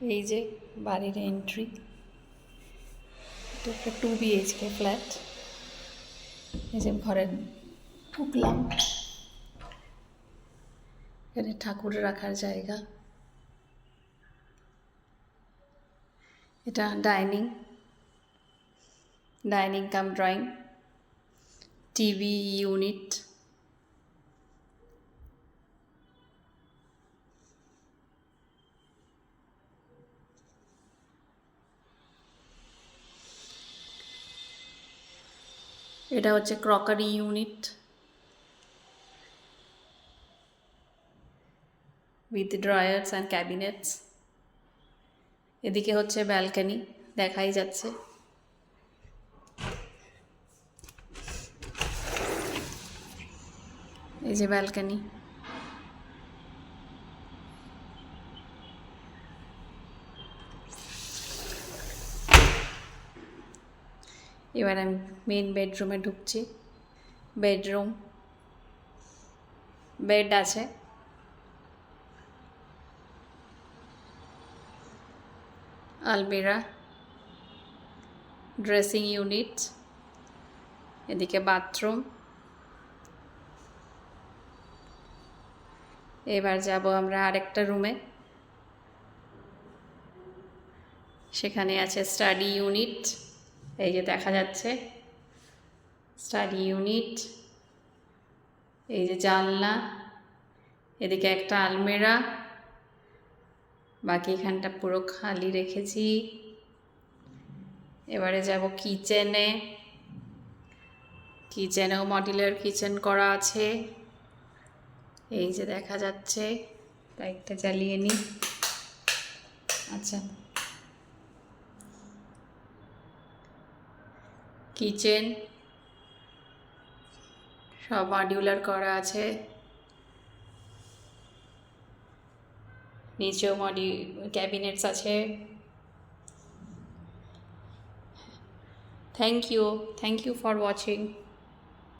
এই যে বাড়ির এন্ট্রি। এটা একটা 2 BHK ফ্ল্যাট। এই যে ঘরে ঢুকলাম, এখানে ঠাকুর রাখার জায়গা। এটা ডাইনিং কাম ড্রয়িং, টিভি ইউনিট। এটা হচ্ছে crockery unit with drawers and cabinets. এদিকে হচ্ছে ব্যালকনি, দেখাই যাচ্ছে। এই যে ব্যালকনি। এবার আমি মেন বেডরুমে ঢুকছি। বেডরুম, বেড আছে, আলমিরা, ড্রেসিং ইউনিট, এদিকে বাথরুম। এবার যাব আমরা আরেকটা রুমে, সেখানে আছে স্টাডি ইউনিট। এই যে দেখা যাচ্ছে স্টাডি ইউনিট। এই যে জানলা, এদিকে একটা আলমিরা, বাকি এখানটা পুরো খালি রেখেছি। এবারে যাব কিচেনে। কিচেনেও মডিউলার কিচেন করা আছে, এই যে দেখা যাচ্ছে। লাইটটা জ্বালিয়ে নিই। আচ্ছা, কিচেন সব মডিউলার করা আছে, নিচেও ক্যাবিনেটস আছে। Thank you for watching.